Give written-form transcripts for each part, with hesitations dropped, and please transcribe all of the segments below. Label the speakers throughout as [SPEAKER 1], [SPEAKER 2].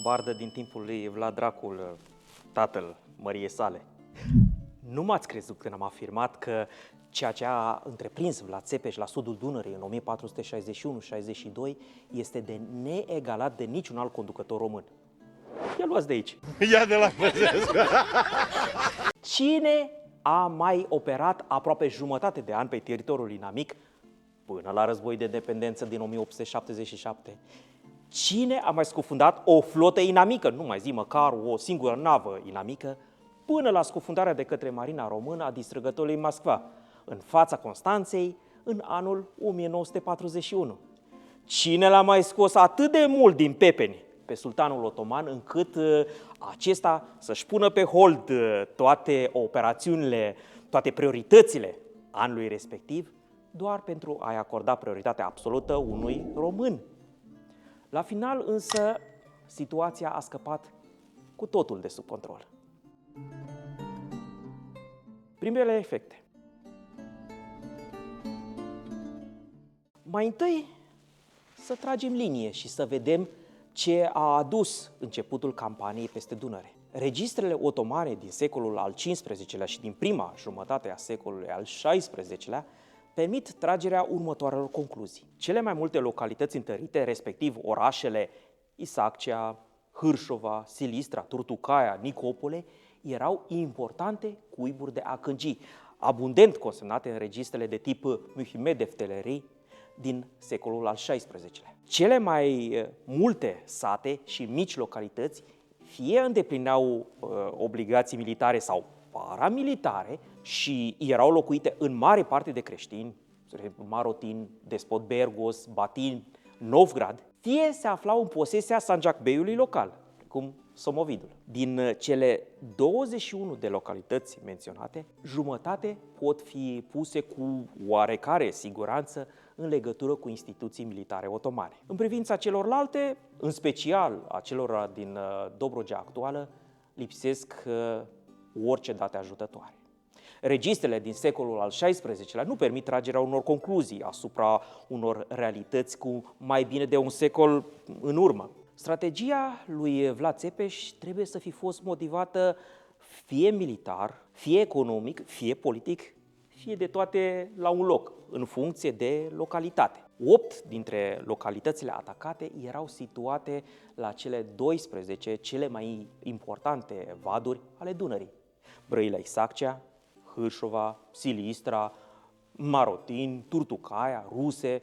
[SPEAKER 1] bardă din timpul lui Vlad Dracul, tatăl măriei sale. Nu m-ați crezut când am afirmat că ceea ce a întreprins Vlad Țepeș la sudul Dunării în 1461-62 este de neegalat de niciun alt conducător român. Ia luați de aici.
[SPEAKER 2] Ia de la Băsescu.
[SPEAKER 1] Cine a mai operat aproape jumătate de ani pe teritoriul inamic până la război de independență din 1877? Cine a mai scufundat o flotă inamică, nu mai zi măcar o singură navă inamică, până la scufundarea de către marina română a distrugătorului Moskva, în fața Constanței, în anul 1941? Cine l-a mai scos atât de mult din pepeni pe sultanul otoman, încât acesta să-și pună pe hold toate operațiunile, toate prioritățile anului respectiv, doar pentru a-i acorda prioritatea absolută unui român? La final însă, situația a scăpat cu totul de sub control. Primele efecte. Mai întâi să tragem linie și să vedem ce a adus începutul campaniei peste Dunăre. Registrele otomane din secolul al XV-lea și din prima jumătate a secolului al XVI-lea permit tragerea următoarelor concluzii. Cele mai multe localități întărite, respectiv orașele Isaccea, Hârșova, Silistra, Turtucaia, Nicopole, erau importante cuiburi de a cângi, abundent consemnate în registrele de tip Muhimed Defteleri din secolul al XVI-lea. Cele mai multe sate și mici localități fie îndeplineau obligații militare sau paramilitare și erau locuite în mare parte de creștini, Marotin, Despot Bergos, Batin, Novgrad, fie se aflau în posesia sanjacbeiului local, cum Somovidul. Din cele 21 de localități menționate, jumătate pot fi puse cu oarecare siguranță în legătură cu instituții militare otomane. În privința celorlalte, în special a celor din Dobrogea actuală, lipsesc orice date ajutătoare. Registrele din secolul al XVI-lea nu permit tragerea unor concluzii asupra unor realități cu mai bine de un secol în urmă. Strategia lui Vlad Țepeș trebuie să fi fost motivată fie militar, fie economic, fie politic, fie de toate la un loc, în funcție de localitate. 8 dintre localitățile atacate erau situate la cele 12 cele mai importante vaduri ale Dunării: Brăila Isaccea, Hârșova, Silistra, Marotin, Turtucaia, Ruse,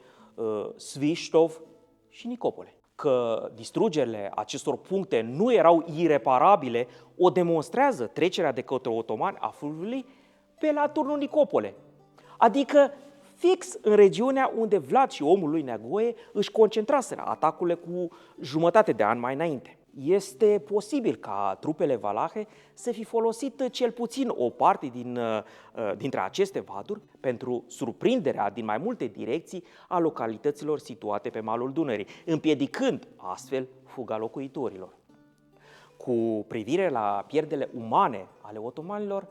[SPEAKER 1] Sviștov și Nicopole. Că distrugerile acestor puncte nu erau ireparabile o demonstrează trecerea de către otomani a fluviului pe la turnul Nicopole, adică fix în regiunea unde Vlad și omul lui Neagoe își concentraseră atacurile cu jumătate de an mai înainte. Este posibil ca trupele valahe să fi folosit cel puțin o parte dintre aceste vaduri pentru surprinderea din mai multe direcții a localităților situate pe malul Dunării, împiedicând astfel fuga locuitorilor. Cu privire la pierderile umane ale otomanilor,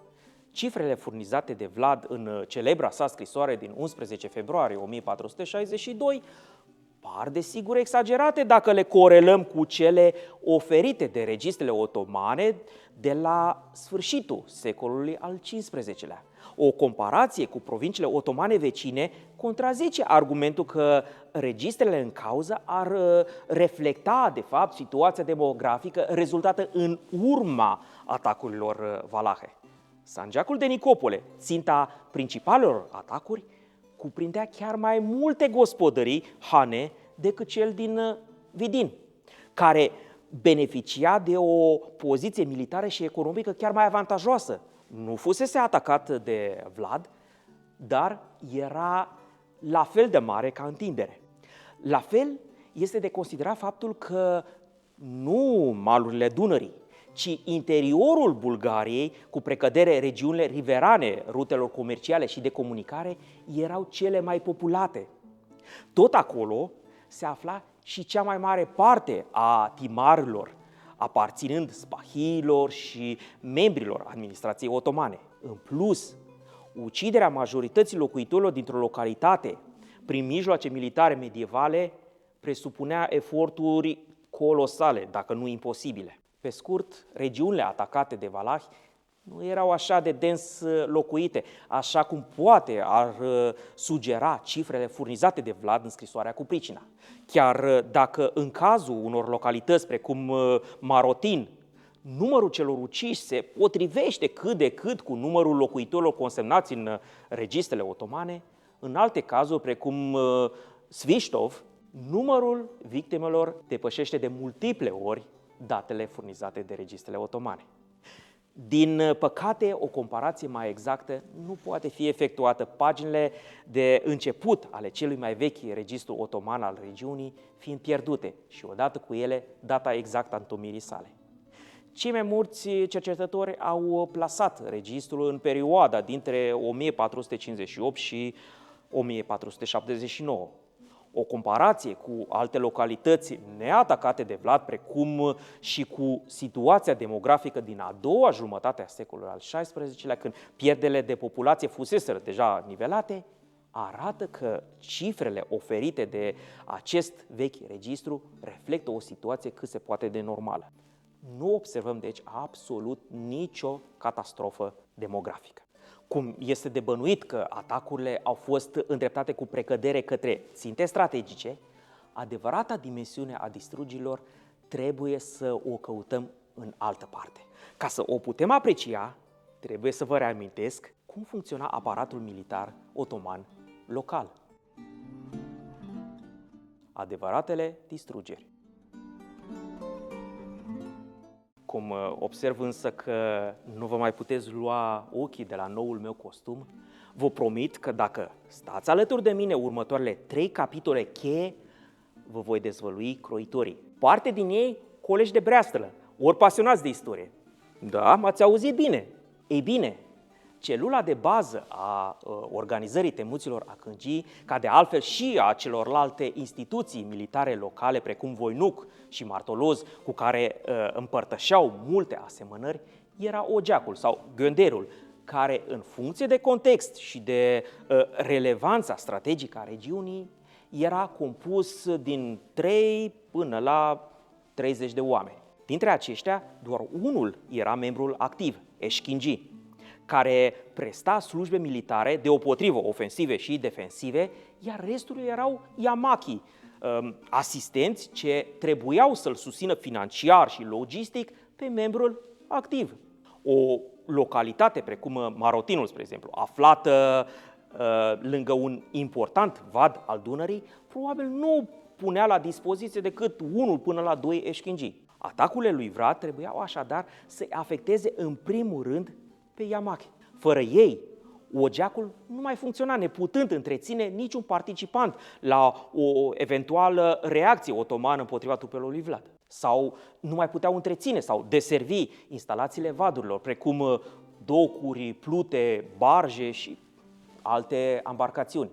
[SPEAKER 1] cifrele furnizate de Vlad în celebra sa scrisoare din 11 februarie 1462 par desigur exagerate dacă le corelăm cu cele oferite de registrele otomane de la sfârșitul secolului al XV-lea. O comparație cu provinciile otomane vecine contrazice argumentul că registrele în cauză ar reflecta, de fapt, situația demografică rezultată în urma atacurilor valahe. Sanjacul de Nicopole, ținta principalelor atacuri, cuprindea chiar mai multe gospodării, hane, decât cel din Vidin, care beneficia de o poziție militară și economică chiar mai avantajoasă. Nu fusese atacat de Vlad, dar era la fel de mare ca întindere. La fel este de considerat faptul că nu malurile Dunării, ci interiorul Bulgariei, cu precădere regiunile riverane rutelor comerciale și de comunicare, erau cele mai populate. Tot acolo se afla și cea mai mare parte a timarilor, aparținând spahiilor și membrilor administrației otomane. În plus, uciderea majorității locuitorilor dintr-o localitate prin mijloace militare medievale presupunea eforturi colosale, dacă nu imposibile. Pe scurt, regiunile atacate de valahi nu erau așa de dens locuite, așa cum poate ar sugera cifrele furnizate de Vlad în scrisoarea cu pricina. Chiar dacă în cazul unor localități precum Marotin, numărul celor uciși se potrivește cât de cât cu numărul locuitorilor consemnați în registrele otomane, în alte cazuri, precum Sviștov, numărul victimelor depășește de multiple ori datele furnizate de registrele otomane. Din păcate, o comparație mai exactă nu poate fi efectuată, paginile de început ale celui mai vechi registru otoman al regiunii fiind pierdute și odată cu ele data exactă a întomirii sale. Cei mai mulți cercetători au plasat registrul în perioada dintre 1458 și 1479. O comparație cu alte localități neatacate de Vlad, precum și cu situația demografică din a doua jumătate a secolului al XVI-lea, când pierderile de populație fuseseră deja nivelate, arată că cifrele oferite de acest vechi registru reflectă o situație cât se poate de normală. Nu observăm, deci, absolut nicio catastrofă demografică. Cum este de bănuit că atacurile au fost îndreptate cu precădere către ținte strategice, adevărata dimensiune a distrugerilor trebuie să o căutăm în altă parte. Ca să o putem aprecia, trebuie să vă reamintesc cum funcționa aparatul militar otoman local. Adevăratele distrugeri. Cum observ însă că nu vă mai puteți lua ochii de la noul meu costum, vă promit că dacă stați alături de mine următoarele 3 capitole cheie, vă voi dezvălui croitorii. Parte din ei colegi de breastră, ori pasionați de istorie. Da, m-ați auzit bine. Ei bine, celula de bază a organizării temuților Akâncii, ca de altfel și a celorlalte instituții militare locale, precum Voinuc și Martoloz, cu care împărtășeau multe asemănări, era Ogeacul sau Gânderul, care, în funcție de context și de relevanța strategică a regiunii, era compus din 3 până la 30 de oameni. Dintre aceștia, doar unul era membrul activ, Eșchingi, care presta slujbe militare, deopotrivă ofensive și defensive, iar restul erau Yamaki, asistenți ce trebuiau să-l susțină financiar și logistic pe membrul activ. O localitate precum Marotinul, spre exemplu, aflată lângă un important vad al Dunării, probabil nu punea la dispoziție decât 1 până la 2 eșchingii. Atacurile lui Vlad trebuiau așadar să afecteze în primul rând pe Yamaki. Fără ei, Ogeacul nu mai funcționa, neputând întreține niciun participant la o eventuală reacție otomană împotriva trupelor lui Vlad. Sau nu mai puteau întreține sau deservi instalațiile vadurilor, precum docuri, plute, barje și alte ambarcațiuni.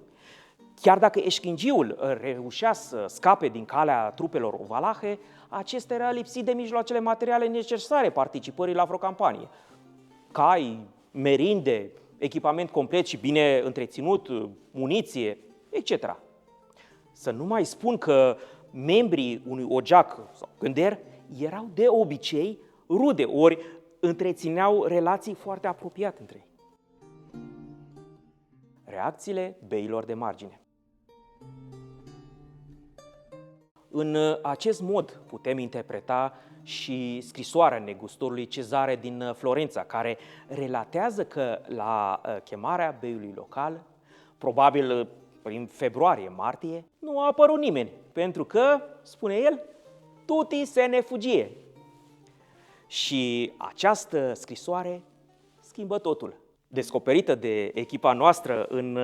[SPEAKER 1] Chiar dacă Eșchingiul reușea să scape din calea trupelor valahe, acesta era lipsit de mijloacele materiale necesare participării la vreo campanie. Cai, merinde, echipament complet și bine întreținut, muniție, etc. Să nu mai spun că membrii unui Ogeac sau Gânder erau de obicei rude, ori întrețineau relații foarte apropiate între ei. Reacțiile beilor de margine. În acest mod putem interpreta și scrisoarea negustorului Cezare din Florența, care relatează că la chemarea beiului local, probabil prin februarie-martie, nu a apărut nimeni, pentru că, spune el, tuti se ne fugie. Și această scrisoare schimbă totul. Descoperită de echipa noastră în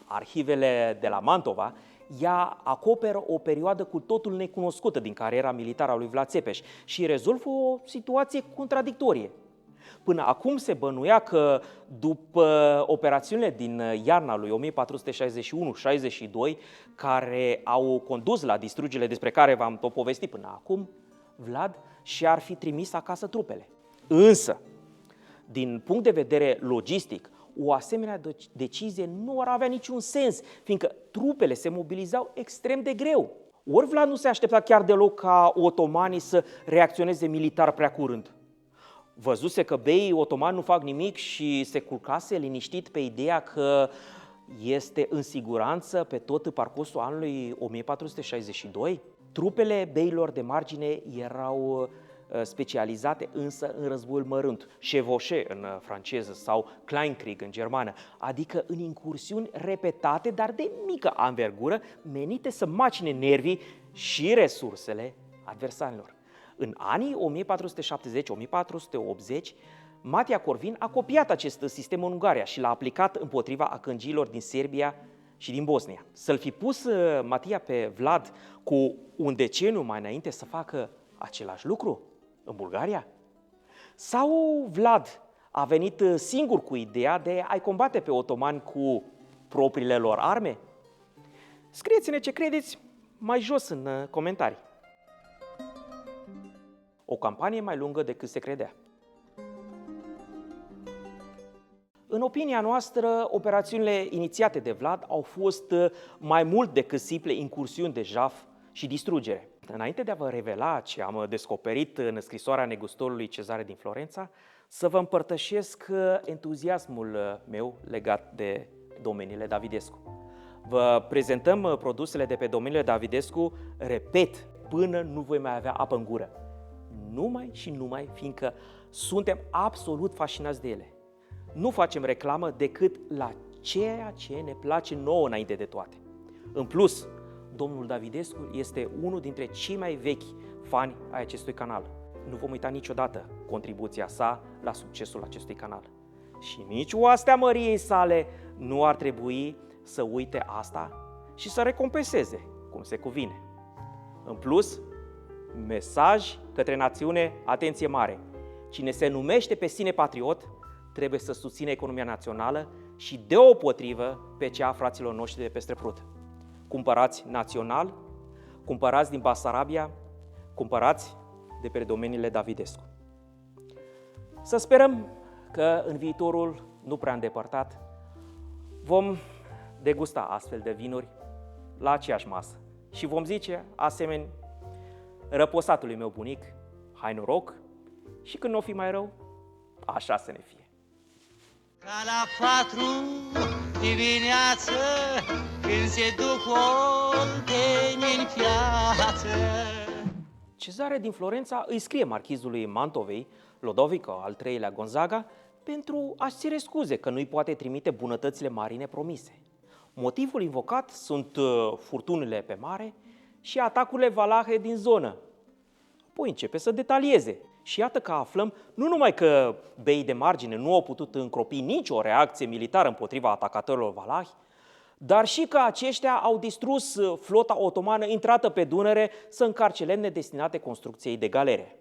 [SPEAKER 1] arhivele de la Mantova, ea acoperă o perioadă cu totul necunoscută din cariera militară a lui Vlad Țepeș și rezolvă o situație contradictorie. Până acum se bănuia că după operațiunile din iarna lui 1461-62, care au condus la distrugerile despre care v-am tot povestit până acum, Vlad și-ar fi trimis acasă trupele. Însă, din punct de vedere logistic, o asemenea decizie nu ar avea niciun sens, fiindcă trupele se mobilizau extrem de greu. ori Vlad nu se aștepta chiar deloc ca otomanii să reacționeze militar prea curând. Văzuse că beii otomani nu fac nimic și se culcase liniștit pe ideea că este în siguranță pe tot parcursul anului 1462? Trupele beilor de margine erau specializate însă în războiul mărunt, chevauché în franceză sau Kleinkrieg în germană, adică în incursiuni repetate, dar de mică anvergură, menite să macine nervii și resursele adversarilor. În anii 1470-1480, Matia Corvin a copiat acest sistem în Ungaria și l-a aplicat împotriva acângiilor din Serbia și din Bosnia. Să-l fi pus Matia pe Vlad cu un deceniu mai înainte să facă același lucru în Bulgaria? Sau Vlad a venit singur cu ideea de a-i combate pe otomani cu propriile lor arme? Scrieți-ne ce credeți mai jos în comentarii. O campanie mai lungă decât se credea. În opinia noastră, operațiunile inițiate de Vlad au fost mai mult decât simple incursiuni de jaf și distrugere. Înainte de a vă revela ce am descoperit în scrisoarea negustorului Cezare din Florența, să vă împărtășesc entuziasmul meu legat de domeniile Davidescu. Vă prezentăm produsele de pe domeniile Davidescu, repet, până nu voi mai avea apă în gură. Numai și numai fiindcă suntem absolut fascinați de ele. Nu facem reclamă decât la ceea ce ne place nouă înainte de toate. În plus, domnul Davidescu este unul dintre cei mai vechi fani ai acestui canal. Nu vom uita niciodată contribuția sa la succesul acestui canal. Și nici oastea măriei sale nu ar trebui să uite asta și să recompenseze, cum se cuvine. În plus, mesaj către națiune, atenție mare! Cine se numește pe sine patriot trebuie să susțină economia națională și deopotrivă pe cea a fraților noștri de peste Prut. Cumpărați național, cumpărați din Basarabia, cumpărați de pe domeniile Davidescu. Să sperăm că în viitorul nu prea îndepărtat vom degusta astfel de vinuri la aceeași masă și vom zice, asemeni răposatului meu bunic, hai noroc și când n-o fi mai rău, așa să ne fie.
[SPEAKER 2] Ca la 4 dimineață, când se duc olteni în piață.
[SPEAKER 1] Cezare din Florența îi scrie marchizului Mantovei, Lodovico al III-lea Gonzaga, pentru a-și cere scuze că nu-i poate trimite bunătățile marine promise. Motivul invocat sunt furtunile pe mare și atacurile valahe din zonă. Apoi începe să detalieze. Și iată că aflăm nu numai că beii de margine nu au putut încropi nicio reacție militară împotriva atacatorilor valahi, dar și că aceștia au distrus flota otomană intrată pe Dunăre să încarce lemne destinate construcției de galere.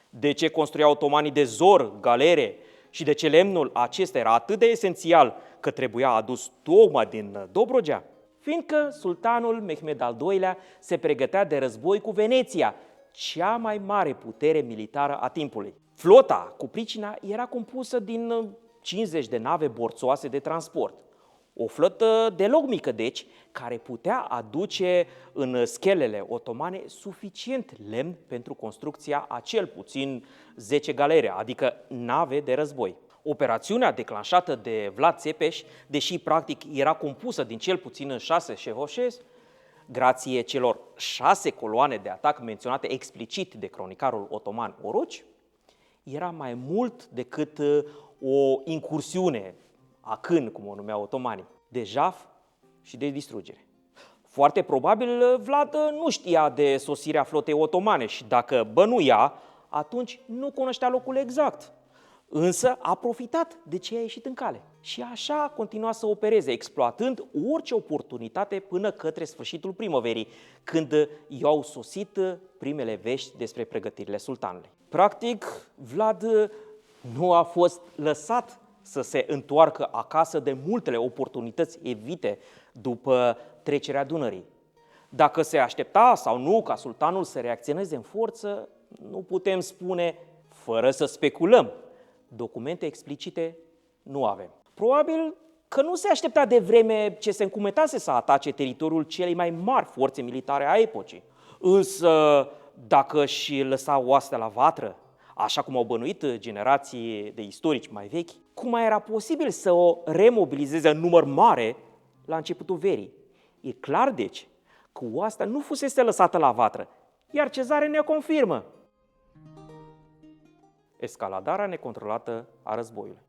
[SPEAKER 1] De ce construiau otomanii de zor galere și de ce lemnul acesta era atât de esențial că trebuia adus tocmai din Dobrogea? Fiindcă sultanul Mehmed al II-lea se pregătea de război cu Veneția, cea mai mare putere militară a timpului. Flota cu pricina era compusă din 50 de nave borțoase de transport. O flotă deloc mică, deci, care putea aduce în schelele otomane suficient lemn pentru construcția a cel puțin 10 galere, adică nave de război. Operațiunea declanșată de Vlad Țepeș, deși practic era compusă din cel puțin 6 chevauchés, grație celor 6 coloane de atac menționate explicit de cronicarul otoman Oruci, era mai mult decât o incursiune a Kân, cum o numeau otomanii, de jaf și de distrugere. Foarte probabil Vlad nu știa de sosirea flotei otomane și dacă bănuia, atunci nu cunoștea locul exact. Însă a profitat de ce a ieșit în cale și așa a continuat să opereze, exploatând orice oportunitate până către sfârșitul primăverii, când i-au sosit primele vești despre pregătirile sultanului. Practic, Vlad nu a fost lăsat să se întoarcă acasă de multele oportunități evite după trecerea Dunării. Dacă se aștepta sau nu ca sultanul să reacționeze în forță, nu putem spune fără să speculăm. Documente explicite nu avem. Probabil că nu se aștepta de vreme ce se încumetase să atace teritoriul celei mai mari forțe militare a epocii. Însă, dacă își lăsa oastea la vatră, așa cum au bănuit generații de istorici mai vechi, cum mai era posibil să o remobilizeze în număr mare la începutul verii? E clar, deci, că oastea nu fusese lăsată la vatră, iar Cezare ne confirmă. Escaladarea necontrolată a războiului.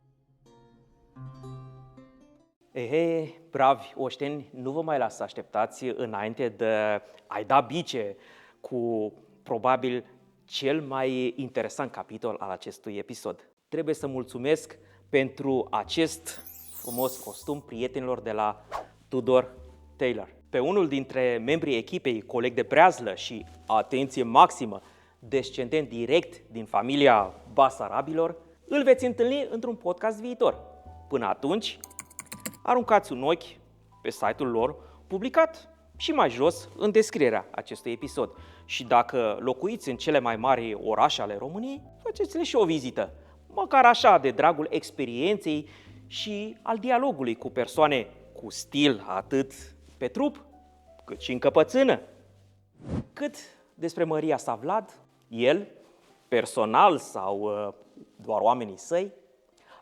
[SPEAKER 1] Bravi oșteni, nu vă mai las să așteptați înainte de a-i da bice cu probabil cel mai interesant capitol al acestui episod. Trebuie să mulțumesc pentru acest frumos costum prietenilor de la Tudor Tailor. Pe unul dintre membrii echipei, coleg de breazlă și, atenție maximă, descendent direct din familia Basarabilor, îl veți întâlni într-un podcast viitor. Până atunci, aruncați un ochi pe site-ul lor, publicat și mai jos în descrierea acestui episod. Și dacă locuiți în cele mai mari orașe ale României, faceți-le și o vizită, măcar așa, de dragul experienței și al dialogului cu persoane cu stil atât pe trup, cât și în căpățână. Cât despre Măria Savlad, el, personal sau doar oamenii săi,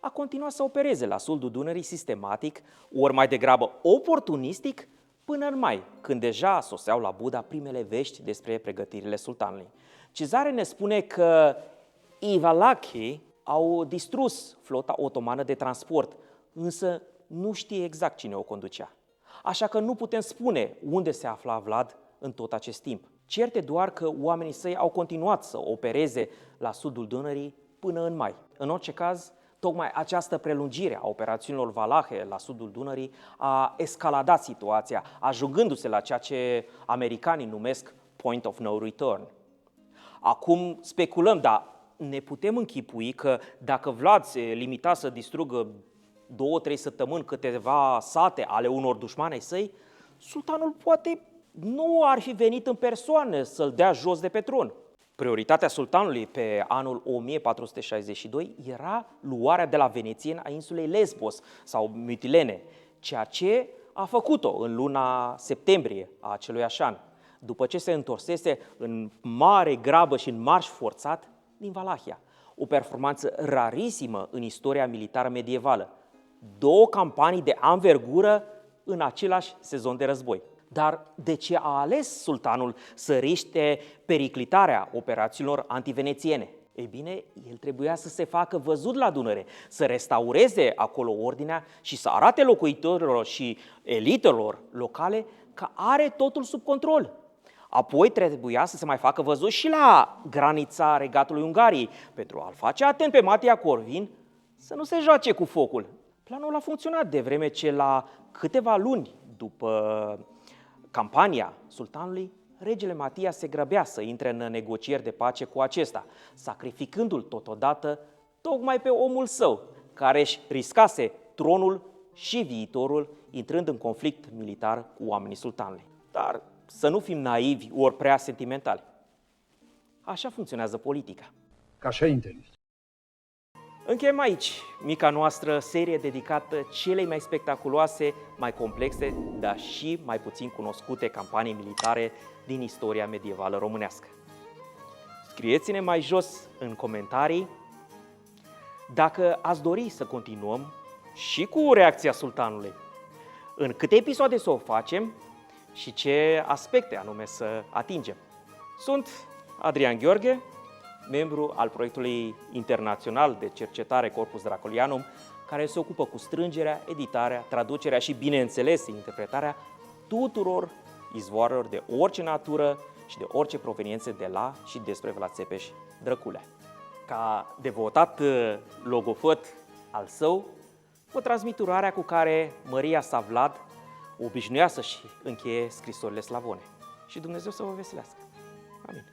[SPEAKER 1] a continuat să opereze la sudul Dunării sistematic, ori mai degrabă oportunistic, până în mai, când deja soseau la Buda primele vești despre pregătirile sultanului. Cezare ne spune că Ivalachi au distrus flota otomană de transport, însă nu știe exact cine o conducea. Așa că nu putem spune unde se afla Vlad în tot acest timp. Cert e doar că oamenii săi au continuat să opereze la sudul Dunării până în mai. În orice caz, tocmai această prelungire a operațiunilor valahe la sudul Dunării a escaladat situația, ajungându-se la ceea ce americanii numesc point of no return. Acum speculăm, dar ne putem închipui că dacă Vlad se limita să distrugă 2-3 săptămâni câteva sate ale unor dușmani săi, sultanul poate nu ar fi venit în persoană să-l dea jos de pe tron. Prioritatea sultanului pe anul 1462 era luarea de la venețieni a insulei Lesbos sau Mitilene, ceea ce a făcut-o în luna septembrie a aceluiași an, după ce se întorsese în mare grabă și în marș forțat din Valahia. O performanță rarisimă în istoria militară medievală. 2 campanii de anvergură în același sezon de război. Dar de ce a ales sultanul să riște periclitarea operațiunilor antivenețiene? Ei bine, el trebuia să se facă văzut la Dunăre, să restaureze acolo ordinea și să arate locuitorilor și elitelor locale că are totul sub control. Apoi trebuia să se mai facă văzut și la granița Regatului Ungariei, pentru a-l face atent pe Matia Corvin să nu se joace cu focul. Planul a funcționat, de vreme ce la câteva luni după campania sultanului, regele Matia se grăbea să intre în negocieri de pace cu acesta, sacrificându-l totodată tocmai pe omul său, care își riscase tronul și viitorul, intrând în conflict militar cu oamenii sultanului. Dar să nu fim naivi ori prea sentimentali. Așa funcționează politica.
[SPEAKER 3] Ca așa interes.
[SPEAKER 1] Încheiem aici mica noastră serie dedicată celei mai spectaculoase, mai complexe, dar și mai puțin cunoscute campanii militare din istoria medievală românească. Scrieți-ne mai jos în comentarii dacă ați dori să continuăm și cu reacția sultanului, în câte episoade să o facem și ce aspecte anume să atingem. Sunt Adrian Gheorghe, membru al proiectului internațional de cercetare Corpus Dracolianum, care se ocupă cu strângerea, editarea, traducerea și, bineînțeles, interpretarea tuturor izvoarelor de orice natură și de orice proveniență de la și despre Vlad Țepeș Drăculea. Ca devotat logofăt al său, vă transmit urarea cu care Măria Savlad obișnuia să-și încheie scrisorile slavone. Și Dumnezeu să vă veselească. Amin.